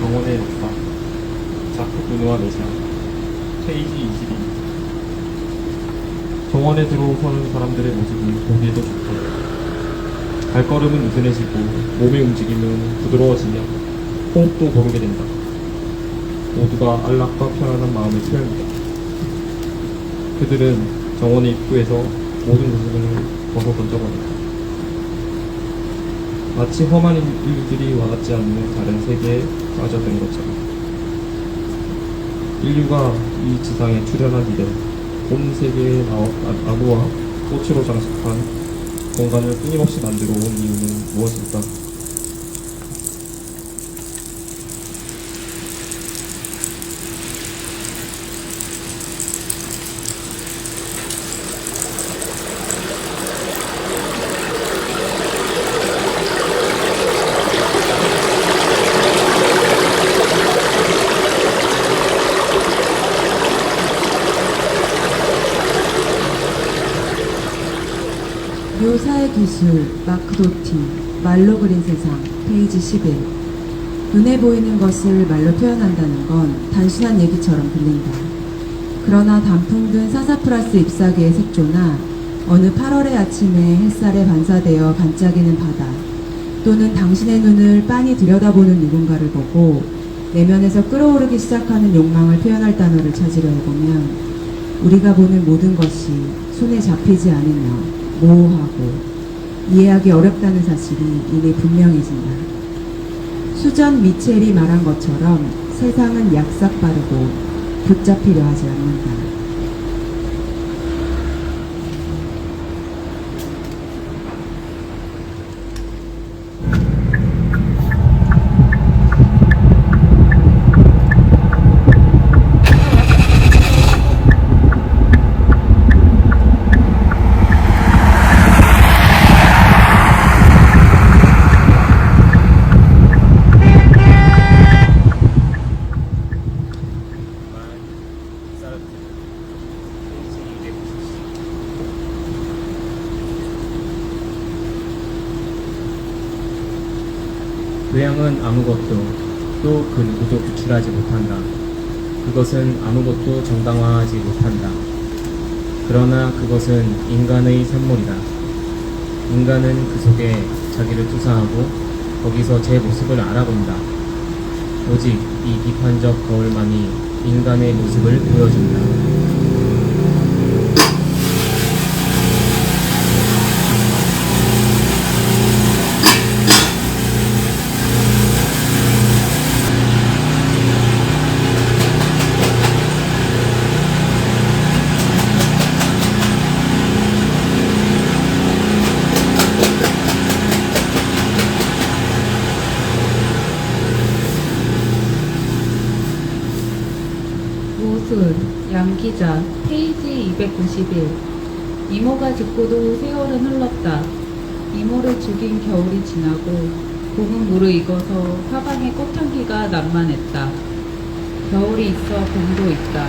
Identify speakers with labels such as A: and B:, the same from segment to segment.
A: 정원의 역사, 자크 분우와 메시아, 페이지 22. 정원에 들어서는 사람들의 모습이 보기에도 좋고, 발걸음은 느슨해지고, 몸의 움직임은 부드러워지며, 호흡도 고르게 된다. 모두가 안락과 편안한 마음을 표현한다. 그들은 정원의 입구에서 모든 모습을 벗어 던져버린다. 마치 험한 인류들이 와닿지 않는 다른 세계에 빠져든 것처럼. 인류가 이 지상에 출현한 이래 온 세계의 나무와 꽃으로 장식한 공간을 끊임없이 만들어 온 이유는 무엇일까?
B: 묘사의 기술, 마크 도티, 말로 그린 세상, 페이지 11. 눈에 보이는 것을 말로 표현한다는 건 단순한 얘기처럼 들린다. 그러나 단풍 든 사사프라스 잎사귀의 색조나 어느 8월의 아침에 햇살에 반사되어 반짝이는 바다, 또는 당신의 눈을 빤히 들여다보는 누군가를 보고 내면에서 끓어오르기 시작하는 욕망을 표현할 단어를 찾으려 해보면 우리가 보는 모든 것이 손에 잡히지 않으며 모호하고 이해하기 어렵다는 사실이 이미 분명해진다. 수전 미첼이 말한 것처럼 세상은 약삭빠르고 붙잡히려 하지 않는다.
C: 교양은 아무것도 또 그 누구도 구출하지 못한다. 그것은 아무것도 정당화하지 못한다. 그러나 그것은 인간의 산물이다. 인간은 그 속에 자기를 투사하고 거기서 제 모습을 알아본다. 오직 이 비판적 거울만이 인간의 모습을 보여준다.
D: 모순, 양기자, 페이지 291. 이모가 죽고도 세월은 흘렀다. 이모를 죽인 겨울이 지나고 봄은 무르익어서 사방에 꽃향기가 난만했다. 겨울이 있어 봄도 있다.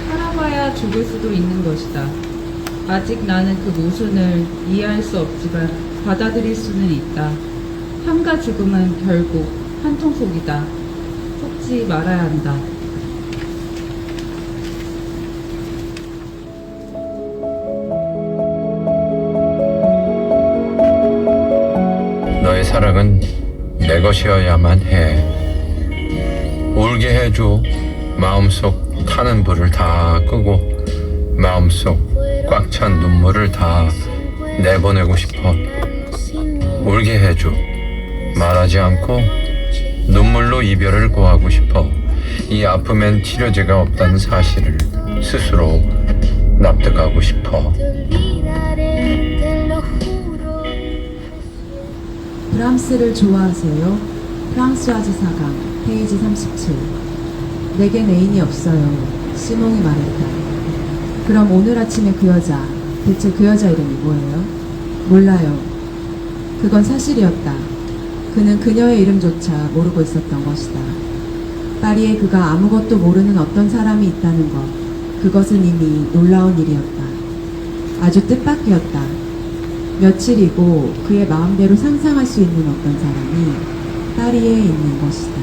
D: 살아봐야 죽을 수도 있는 것이다. 아직 나는 그 모순을 이해할 수 없지만 받아들일 수는 있다. 삶과 죽음은 결국 한 통속이다. 속지 말아야 한다.
E: 너의 사랑은 내 것이어야만 해. 울게 해줘. 마음속 타는 불을 다 끄고 마음속 꽉 찬 눈물을 다 내보내고 싶어. 울게 해줘. 말하지 않고 눈물로 이별을 고하고 싶어. 이 아픔엔 치료제가 없다는 사실을 스스로 납득하고 싶어.
B: 브람스를 좋아하세요? 프랑스와즈 사강 페이지 37. 내겐 애인이 없어요. 시몽이 말했다. 그럼 오늘 아침에 그 여자, 대체 그 여자 이름이 뭐예요? 몰라요. 그건 사실이었다. 그는 그녀의 이름조차 모르고 있었던 것이다. 파리에 그가 아무것도 모르는 어떤 사람이 있다는 것, 그것은 이미 놀라운 일이었다. 아주 뜻밖이었다. 며칠이고 그의 마음대로 상상할 수 있는 어떤 사람이 파리에 있는 것이다.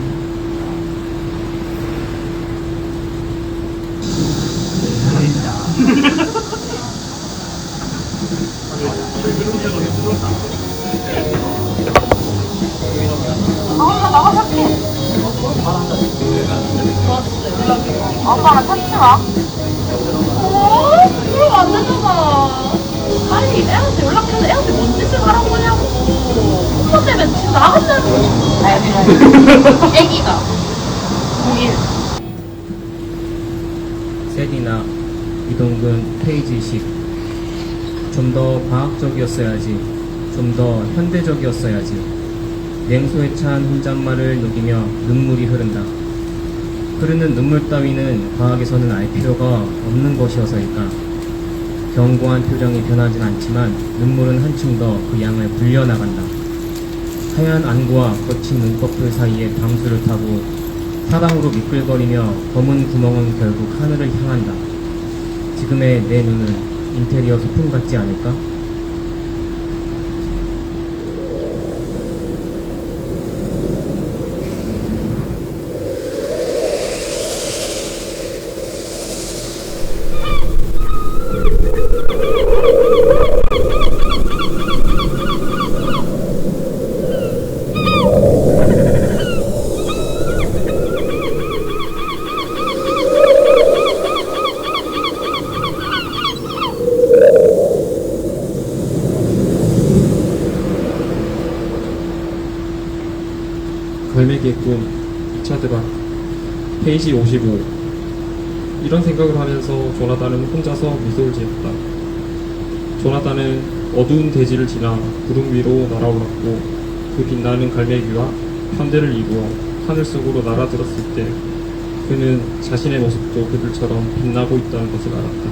F: 아빠랑 찾지 마. 그러면 안 되잖아. 빨리 애한테 연락해서 애한테 뭔 짓을 하라고 하냐고. 엄마 때문에 지금 나간다는 거지. 애기가. 01.
C: 세디나 이동근 페이지 10. 좀 더 과학적이었어야지. 좀 더 현대적이었어야지. 냉소에 찬 혼잣말을 녹이며 눈물이 흐른다. 흐르는 눈물 따위는 과학에서는 알 필요가 없는 것이어서일까. 견고한 표정이 변하진 않지만 눈물은 한층 더 그 양을 불려나간다. 하얀 안구와 거친 눈꺼풀 사이에 밤수를 타고 사방으로 미끌거리며 검은 구멍은 결국 하늘을 향한다. 지금의 내 눈은 인테리어 소품 같지 않을까?
A: 갈매기의 꿈 2차 드라 페이지 55. 이런 생각을 하면서 조나단은 혼자서 미소를 지었다. 조나단은 어두운 대지를 지나 구름 위로 날아올랐고 그 빛나는 갈매기와 편대를 이루어 하늘 속으로 날아들었을 때 그는 자신의 모습도 그들처럼 빛나고 있다는 것을 알았다.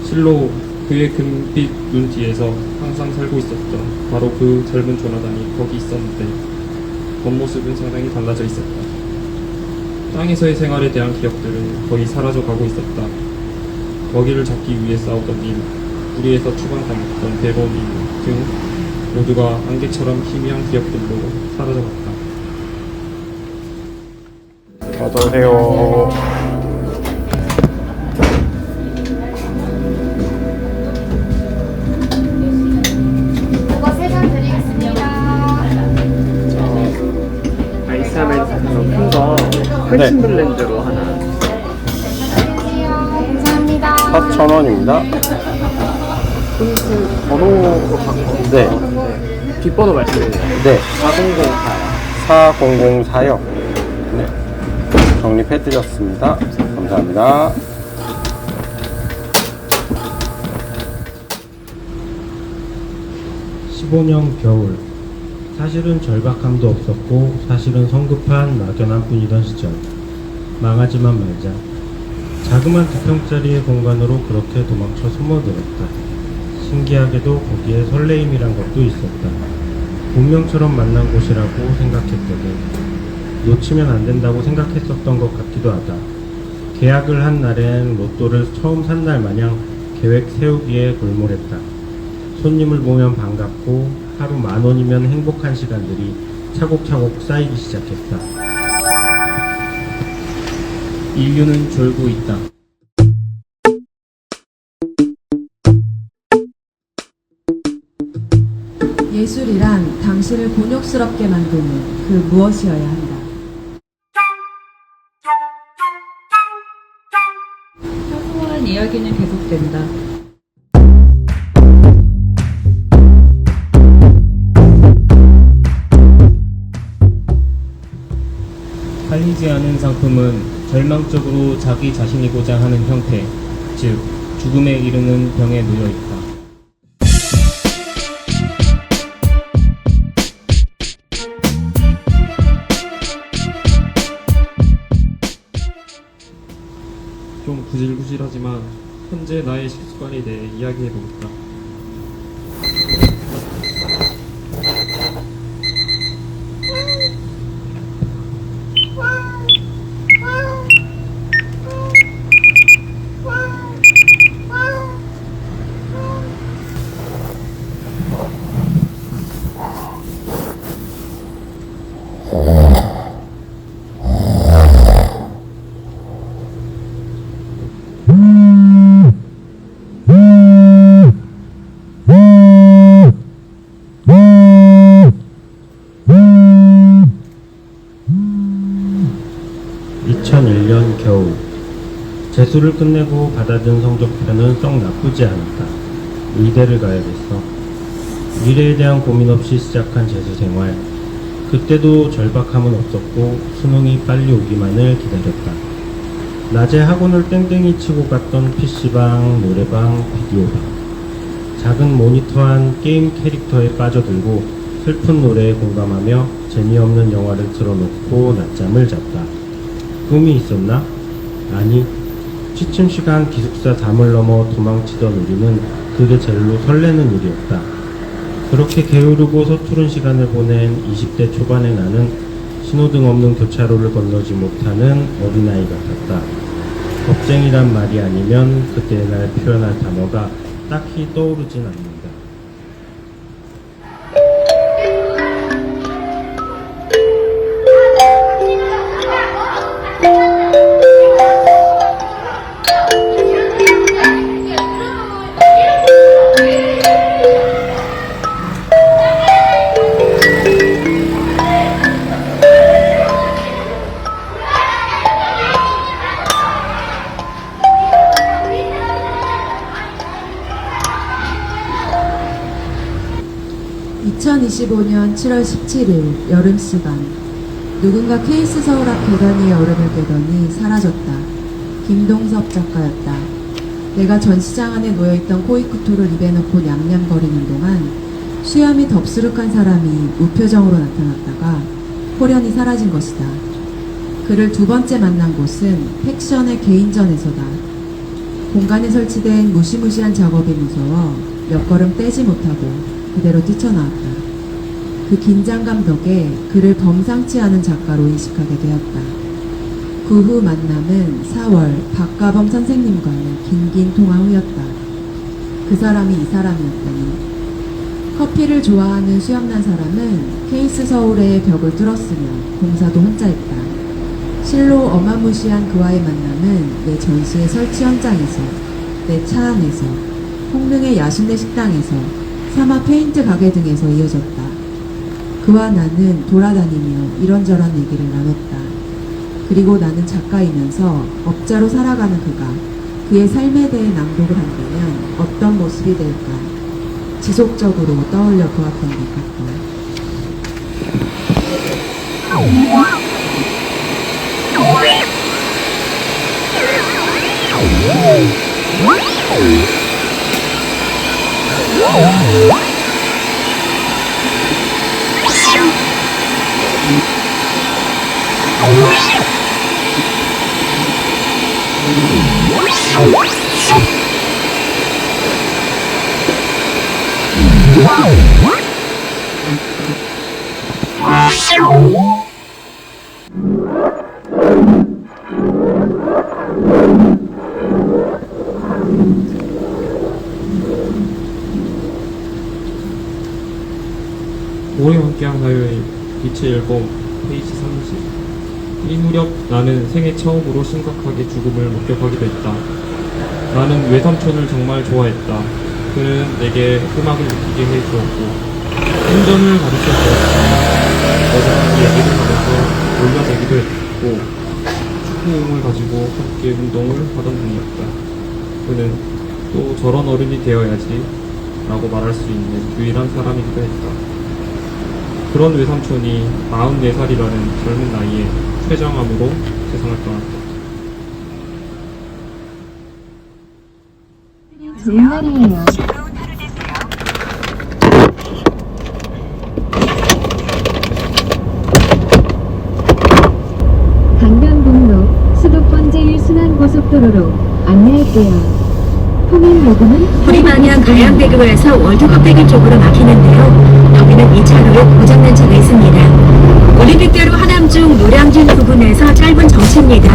A: 실로 그의 금빛 눈 뒤에서 항상 살고 있었던 바로 그 젊은 조나단이 거기 있었는데 겉모습은 상당히 달라져 있었다. 땅에서의 생활에 대한 기억들은 거의 사라져가고 있었다. 먹이를 잡기 위해 싸우던 일, 우리에서 추방당했던 배로운 일 등 모두가 안개처럼 희미한 기억들로 사라져갔다.
G: 어서오세요.
F: 그거 3잔 드리겠습니다.
H: 아이스아메리카노 큰거 펄친 블렌드로 하나.
F: 감사합니다.
G: 4,000원입니다.
H: 번호로 바꿔.
G: 네.
H: 뒷번호 말씀해주세요.
G: 네.
H: 4004.
G: 4004요. 네. 정립해드렸습니다. 감사합니다.
I: (15년) 겨울. 사실은 절박함도 없었고 사실은 성급한 막연한 뿐이던 시절. 망하지만 말자. 자그만 2평짜리의 공간으로 그렇게 도망쳐 숨어들었다. 신기하게도 거기에 설레임이란 것도 있었다. 운명처럼 만난 곳이라고 생각했거든. 놓치면 안 된다고 생각했었던 것 같기도 하다. 계약을 한 날엔 로또를 처음 산 날 마냥 계획 세우기에 골몰했다. 손님을 보면 반갑고 하루 10,000원이면 행복한 시간들이 차곡차곡 쌓이기 시작했다.
C: 인류는 졸고 있다.
B: 예술이란 당신을 곤욕스럽게 만드는 그 무엇이어야 한다.
D: 사소한 이야기는 계속된다.
C: 팔리지 않은 상품은 절망적으로 자기 자신이고자 하는 형태, 즉 죽음에 이르는 병에 놓여 있다.
A: 좀 구질구질하지만 현재 나의 식습관에 대해 이야기해보겠다.
I: 겨울 재수를 끝내고 받아든 성적표는 썩 나쁘지 않았다. 의대를 가야겠어. 미래에 대한 고민 없이 시작한 재수 생활. 그때도 절박함은 없었고 수능이 빨리 오기만을 기다렸다. 낮에 학원을 땡땡이 치고 갔던 PC방, 노래방, 비디오방. 작은 모니터 한 게임 캐릭터에 빠져들고 슬픈 노래에 공감하며 재미없는 영화를 틀어놓고 낮잠을 잤다. 꿈이 있었나? 아니, 취침시간 기숙사 담을 넘어 도망치던 우리는 그게 제일로 설레는 일이었다. 그렇게 게으르고 서투른 시간을 보낸 20대 초반의 나는 신호등 없는 교차로를 건너지 못하는 어린아이 같았다. 겁쟁이란 말이 아니면 그때의 날 표현할 단어가 딱히 떠오르진 않는다.
B: (2025년 7월 17일) 여름시간 누군가 케이스 서울 앞 계단 위에 얼음을 깨더니 사라졌다. 김동섭 작가였다. 내가 전시장 안에 놓여있던 코이쿠토를 입에 넣고 냠냠거리는 동안 수염이 덥수룩한 사람이 무표정으로 나타났다가 호련히 사라진 것이다. 그를 두 번째 만난 곳은 팩션의 개인전에서다. 공간에 설치된 무시무시한 작업이 무서워 몇 걸음 떼지 못하고 그대로 뛰쳐나왔다. 그 긴장감 덕에 그를 범상치 않은 작가로 인식하게 되었다. 그 후 만남은 4월 박가범 선생님과의 긴긴 통화 후였다. 그 사람이 이 사람이었다니. 커피를 좋아하는 수염난 사람은 케이스 서울의 벽을 뚫었으며 공사도 혼자 했다. 실로 어마무시한 그와의 만남은 내 전시의 설치 현장에서, 내 차 안에서, 홍릉의 야순대 식당에서, 사마 페인트 가게 등에서 이어졌다. 그와 나는 돌아다니며 이런저런 얘기를 나눴다. 그리고 나는 작가이면서 업자로 살아가는 그가 그의 삶에 대해 낭독을 한다면 어떤 모습이 될까 지속적으로 떠올려 보았던 것 같다.
A: 오래 함께한 나의 빛의 앨범 페이지 30. 이 무렵 나는 생애 처음으로 심각하게 죽음을 목격하기도 했다. 나는 외삼촌을 정말 좋아했다. 그는 내게 음악을 느끼게 해주었고 운전을 가르쳐주었지만 여전히 얘기를 하면서 놀려대기도 했고 축구공을 가지고 함께 운동을 하던 중이었다. 그는 또 저런 어른이 되어야지 라고 말할 수 있는 유일한 사람이기도 했다. 그런 외삼촌이 44살이라는 젊은 나이에 췌장암으로 세상을 떠났다.
J: 좋은 날이에요. 강변북로 수도권 제1 순환고속도로로 안내할게요. 통행 요금은
K: 구리방향 가양대교에서 월드컵대교 쪽으로 막히는데요. 여기는 2차로로 고장난 차가 있습니다. 올림픽대로 하남중 노량진 부근에서 짧은 정체입니다.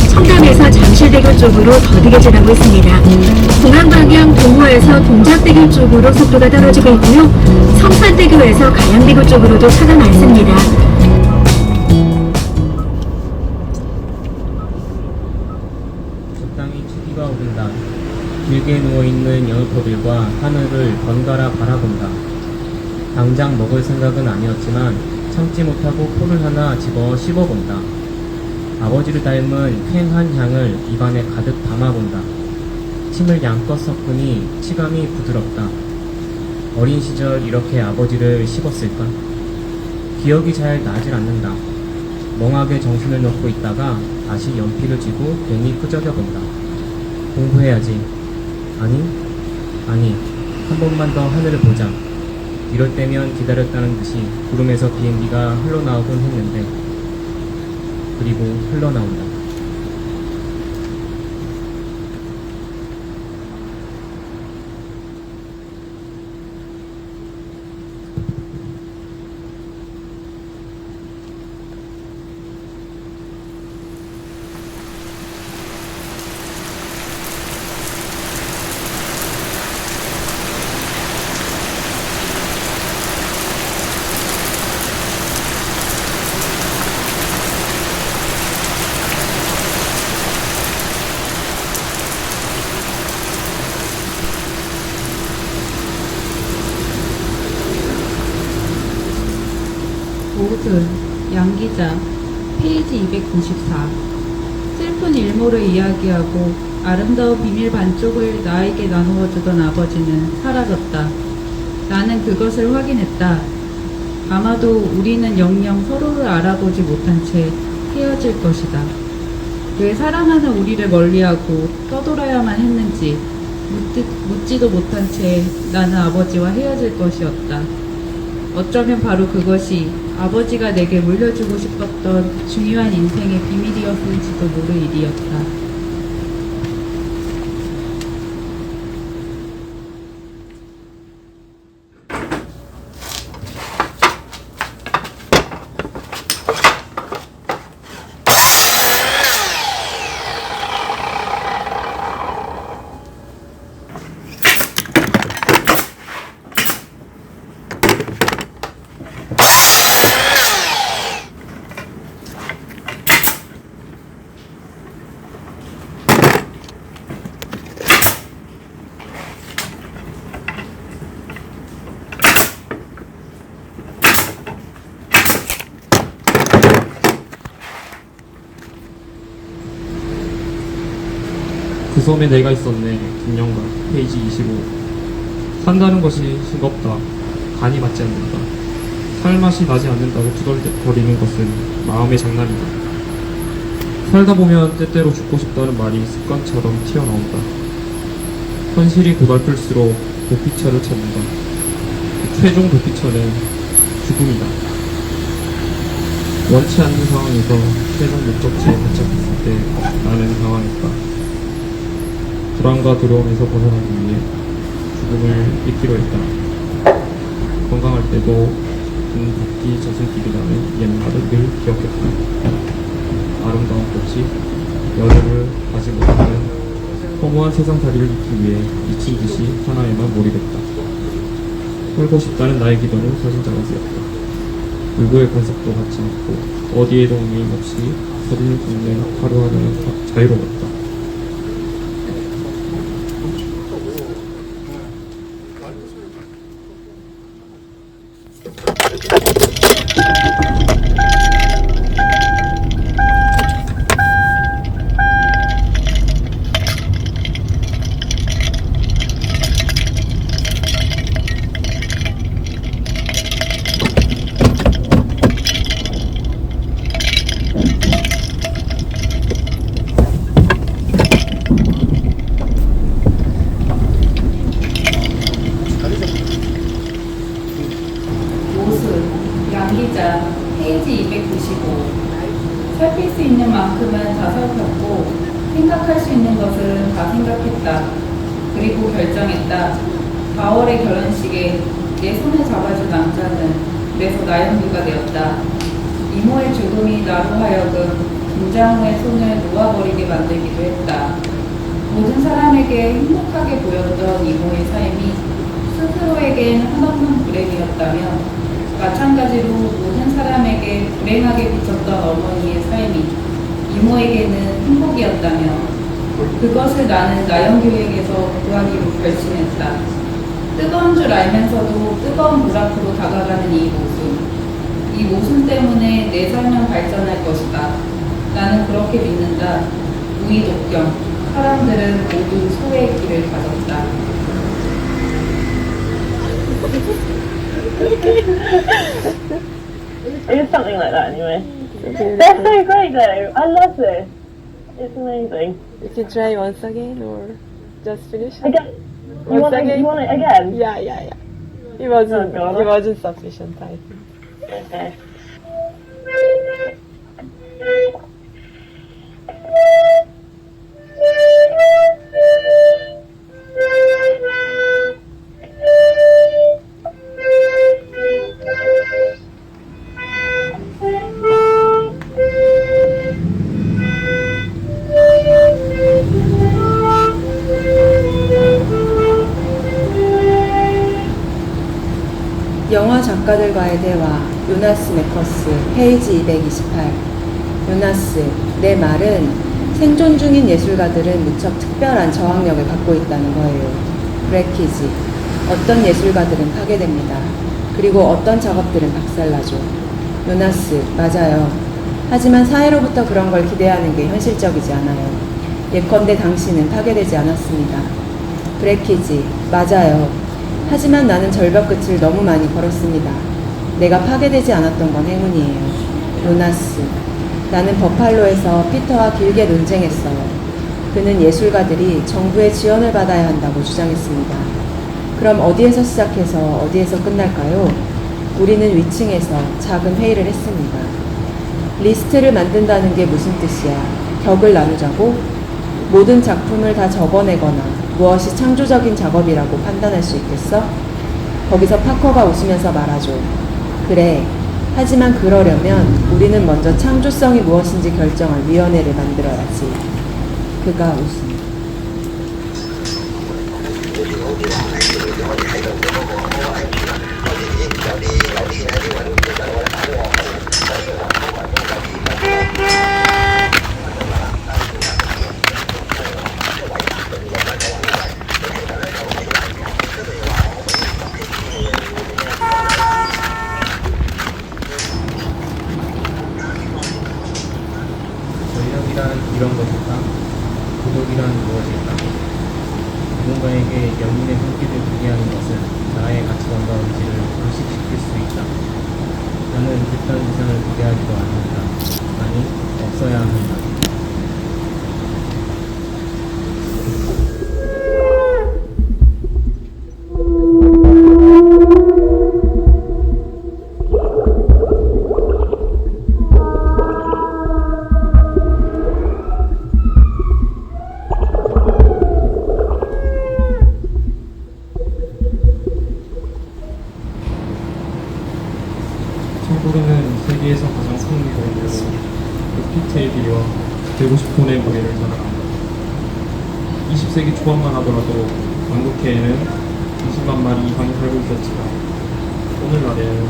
K: 청담에서 잠실대교 쪽으로 더디게 지나고 있습니다. 공항방향 동호에서 동작대교 쪽으로 속도가 떨어지고 있고요. 성산대교에서 가양대교 쪽으로도 차가 많습니다.
C: 적당히 추기가 오른다. 길게 누워있는 연우터들과 하늘을 번갈아 바라본다. 당장 먹을 생각은 아니었지만 참지 못하고 포를 하나 집어 씹어본다. 아버지를 닮은 쾌한 향을 입안에 가득 담아본다. 침을 양껏 섞으니 치감이 부드럽다. 어린 시절 이렇게 아버지를 씹었을까? 기억이 잘 나질 않는다. 멍하게 정신을 놓고 있다가 다시 연필을 쥐고 괜히 끄적여 본다. 공부해야지. 아니, 한 번만 더 하늘을 보자. 이럴 때면 기다렸다는 듯이 구름에서 비행기가 흘러나오곤 했는데, 그리고 흘러나온다.
D: 오순, 양기자, 페이지 294. 슬픈 일모를 이야기하고 아름다운 비밀 반쪽을 나에게 나누어 주던 아버지는 사라졌다. 나는 그것을 확인했다. 아마도 우리는 영영 서로를 알아보지 못한 채 헤어질 것이다. 왜 사랑하는 우리를 멀리하고 떠돌아야만 했는지 묻지도 못한 채 나는 아버지와 헤어질 것이었다. 어쩌면 바로 그것이 아버지가 내게 물려주고 싶었던 중요한 인생의 비밀이었을지도 모를 일이었다.
A: 그 섬에 내가 있었네. 김영가. 페이지 25. 산다는 것이 싱겁다. 간이 맞지 않는다. 살 맛이 나지 않는다고 투덜거리는 것은 마음의 장난이다. 살다 보면 때때로 죽고 싶다는 말이 습관처럼 튀어나온다. 현실이 고달플수록 도피처를 찾는다. 최종 도피처는 죽음이다. 원치 않는 상황에서 최종 목적지에 도착했을 때 나는 당황했다. 불안과 두려움에서 벗어나기 위해 죽음을 잊기로 했다. 건강할 때도 긴 걷기 저승길이라는 옛말을 늘 기억했다. 아름다운 꽃이 여름을 가지 못하는 허무한 세상살이를 잊기 위해 미친 듯이 하나에만 몰입했다. 살고 싶다는 나의 기도는 사진자가 쓰였다. 누구의 관습도 받지 않고 어디에도 옮김 없이 사진을 찍는 하루하루는 자유로웠다.
D: 양기자 페이지 295. 살필 수 있는 만큼은 다 살폈고 생각할 수 있는 것은 다 생각했다. 그리고 결정했다. 4월의 결혼식에 내 손을 잡아준 남자는 그래서 나영규가 되었다. 이모의 죽음이 나로 하여금 김장우의 손을 놓아버리게 만들기도 했다. 모든 사람에게 행복하게 보였던 이모의 삶이 스스로에겐 한없는 불행이었다면 마찬가지로 모든 사람에게 불행하게 비쳤던 어머니의 삶이 이모에게는 행복이었다면 그것을 나는 나영규에게서 구하기로 결심했다. 뜨거운 줄 알면서도 뜨거운 불 앞으로 다가가는 이 모순 때문에 내 삶은 발전할 것이다. 나는 그렇게 믿는다. 우이독경, 사람들은 모두 소의 길을 가졌다.
F: It's something like that anyway. They're so great though. I love this. It's amazing.
L: You can try once again or just finish it?
F: Again. You want it again?
L: Yeah. It wasn't,
F: Oh, God.
L: it wasn't sufficient, I think.
F: Okay.
B: 영화 작가들과의 대화, 요나스 메커스, 페이지 228. 요나스, 내 말은 생존 중인 예술가들은 무척 특별한 저항력을 갖고 있다는 거예요. 브레키지, 어떤 예술가들은 파괴됩니다. 그리고 어떤 작업들은 박살나죠. 요나스, 맞아요. 하지만 사회로부터 그런 걸 기대하는 게 현실적이지 않아요. 예컨대 당신은 파괴되지 않았습니다. 브레키지, 맞아요. 하지만 나는 절벽 끝을 너무 많이 걸었습니다. 내가 파괴되지 않았던 건 행운이에요. 요나스, 나는 버팔로에서 피터와 길게 논쟁했어요. 그는 예술가들이 정부의 지원을 받아야 한다고 주장했습니다. 그럼 어디에서 시작해서 어디에서 끝날까요? 우리는 위층에서 작은 회의를 했습니다. 리스트를 만든다는 게 무슨 뜻이야? 격을 나누자고? 모든 작품을 다 적어내거나 무엇이 창조적인 작업이라고 판단할 수 있겠어? 거기서 파커가 웃으면서 말하죠. 그래. 하지만 그러려면 우리는 먼저 창조성이 무엇인지 결정할 위원회를 만들어야지. 그가 웃습니다.
C: 권력이란 이런 것일까? 도덕이란 무엇일까? 누군가에게 연민의 손길을 주게 하는 것은 나의 가치관과 의지를 불식시킬 수 있다. 나는 그딴 이상을 기대하지도 않는다. 아니, 없어야 한다.
A: 청구리는 세계에서 가장 승리로 피트의 비와 되고 싶은의 무게를 자랑한다. 20세기 초반만 하더라도 왕국회에는 20만 마리 이상이 살고 있었지만 오늘날에는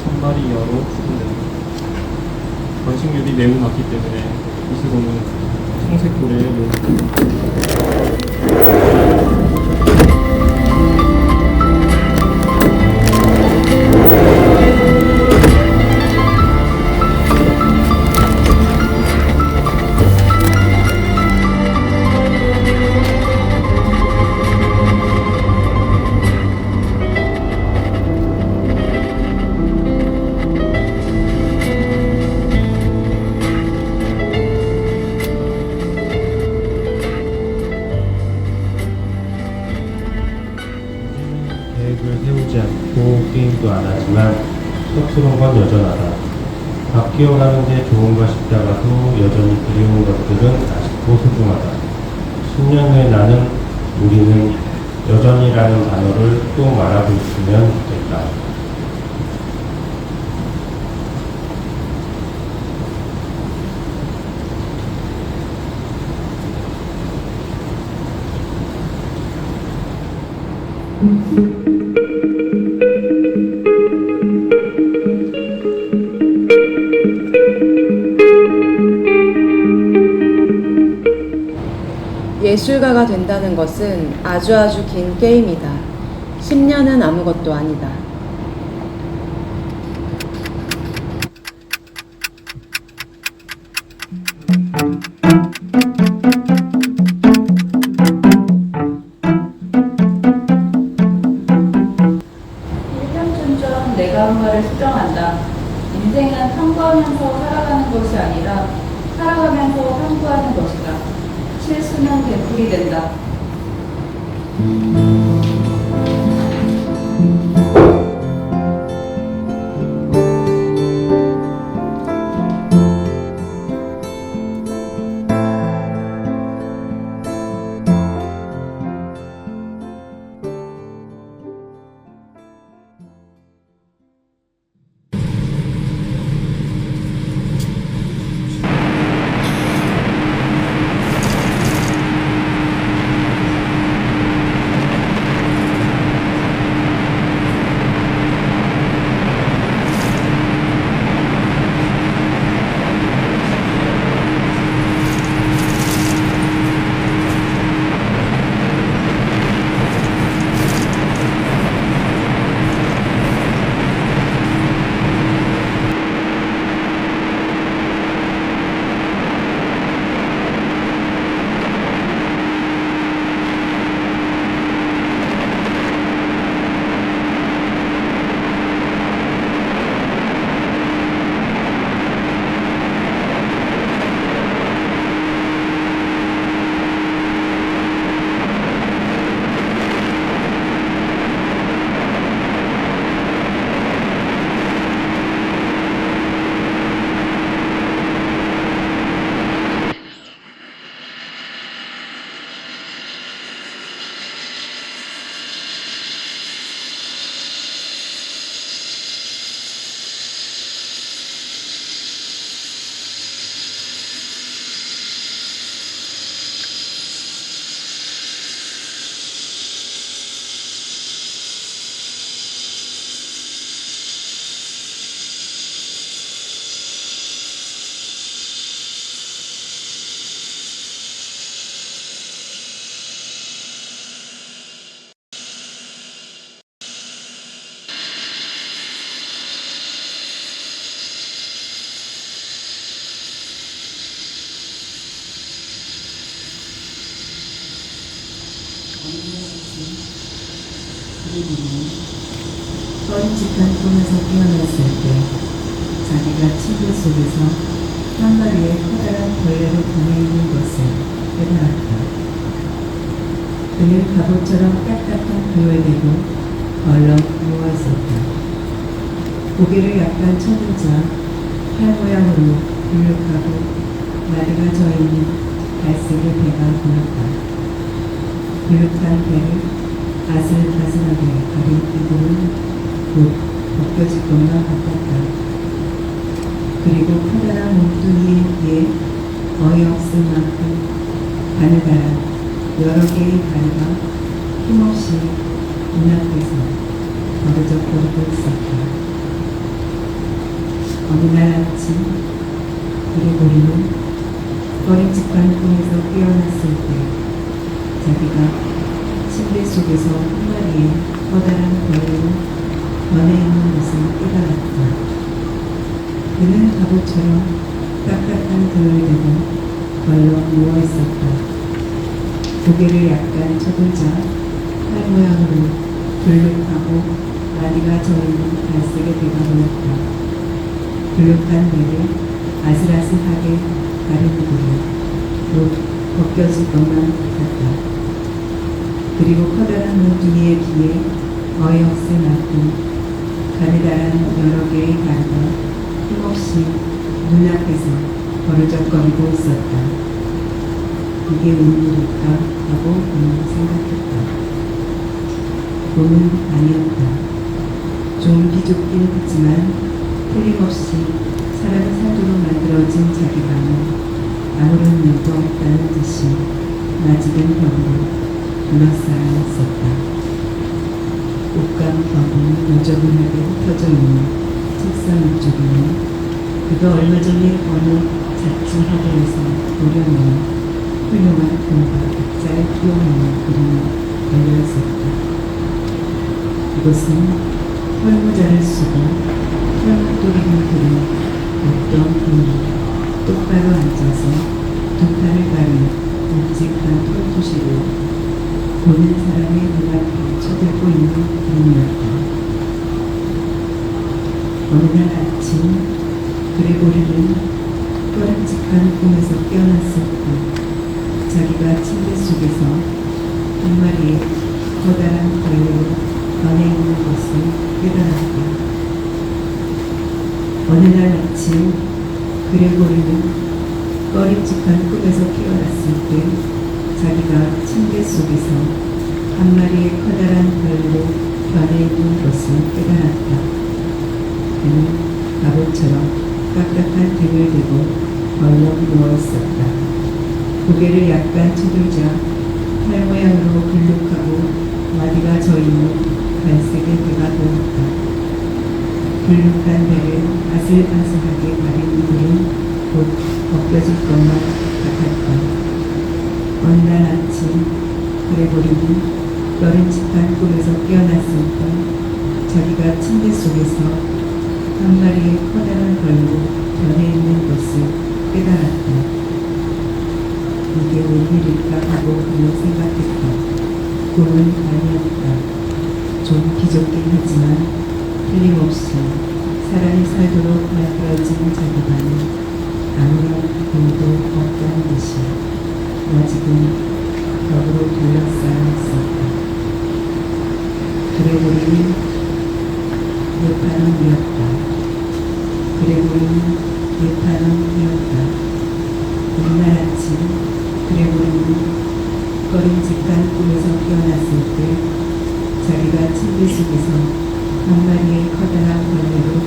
A: 1000마리 이하로 추진된다. 번식률이 매우 낮기 때문에 이수로는 청색고래의 묘
I: 계획을 세우지 않고 게임도 안 하지만 서투른 건 여전하다. 바뀌어가는 게 좋은가 싶다가도 여전히 그리운 것들은 아직도 더 소중하다. 10년 후에 나는 우리는 여전히라는 단어를 또 말하고 있으면 좋겠다.
B: 예술가가 된다는 것은 아주 긴 게임이다. 10년은 아무것도 아니다.
D: 일평춘전 내가 한 말을 수정한다. 인생은 탐구하면서 살아가는 것이 아니라 살아가면서 탐구하는 것이다. 실수는 되풀이 된다.
B: 꺼림칙한 꿈에서 깨어났을 때 자기가 침대 속에서 한 마리의 커다란 벌레로 등에 있는 것을 깨달았다. 그는 갑옷처럼 딱딱한 그에 대고 얼렁 누워있었다. 고개를 약간 쳐들자 팔 모양으로 불룩하고 마디가 져있는 갈색의 배가 보였다. 불룩한 배를 아슬아슬하게 가린 이불은 곧 벗겨질 것만 같았다. 그리고 커다란 몸뚱이에 비해 어이없을 만큼 가느다란 여러 개의 다리가 힘없이 눈앞에서 버르적거리고 있었다. 어느 날 아침 그리고리는 꺼림칙한 꿈에서 깨어났을 때 자기가 침대 속에서 한 마리의 커다란 벌레로 변해 있는 것을 깨달았다. 그는 갑옷처럼 딱딱한 등을 대고 벌렁 누워있었다. 고개를 약간 쳐들자 팔 모양으로 불룩하고 마디가 져있는 갈색의 배가 보였다. 불룩한 배를 아슬아슬하게 가린 이불이 곧 벗겨질 것만 같았다. 그리고 커다란 몸뚱이에 비해 어이없을 만큼 가느다란 여러 개의 다리가 힘없이 눈앞에서 버르적거리고 있었다. 이게 웬일일까 하고 그는 생각했다. 꿈은 아니었다. 좀 비좁긴 했지만 틀림없이 사람이 살도록 만들어진 자기 방은 아무런 일도 없다는 듯이 낮은 벽으로 둘러싸여 있었다. 옷감 벽은 너저분하게 흩어져 있는 책상 위쪽에는 그가 얼마 전에 어느 잡지 화보에서 그려놓은 훌륭한 금과 백자의 기억하는 그림이 걸려 있었다. 그것은 털모자를 쓰고 털목도리를 들은 어떤 분이 똑바로 앉아서 두 팔을 가린 묵직한 털토시를 보는 사람의 눈앞에 쳐들고 있는 그림이었다. 어느 날 아침 그레고리는 꺼림칙한 꿈에서 깨어났을 때 자기가 침대 속에서 한 마리의 커다란 벌레로 변해 있는 것을 깨달았다. 어느 날 아침 그레고리는 꺼림칙한 꿈에서 깨어났을 때 자기가 침대 속에서 한 마리의 커다란 벌레로 변해 있는 것을 깨달았다. 그는 바보처럼 깍깍한 등을 대고 벌렁 누워있었다. 고개를 약간 쳐들자 팔 모양으로 글룩하고 마디가 져있는 갈색의 배가 보였다. 글룩한 배를 아슬아슬하게 가린 이불은 곧 벗겨질 것만 같았다. 어느 날 아침 그레고리는 꺼림칙한 꿈에서 깨어났을 때 자기가 침대 속에서 한 마리의 커다란 벌로 변해 있는 것을 깨달았다. 이게 웬일일까 하고 그는 생각했다. 꿈은 아니었다. 좀 기적긴 하지만 틀림없이 사람이 살도록 만들어진 자기 방은 아무런 꿈도 없다는 듯이 아직은 벽으로 둘러싸여 있었다. 그레고리는 예판원이었다. 그레고리는 예판원이었다. 어느 날 아침 그레고리는 꺼림칙한 꿈에서 깨어났을 때 자기가 침대 속에서 한 마리의 커다란 벌레로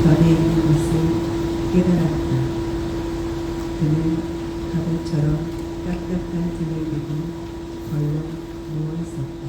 B: 변해 있는 것을 깨달았다. 그는 바보처럼 딱딱한 등을 대고 벌렁 누워 있었다.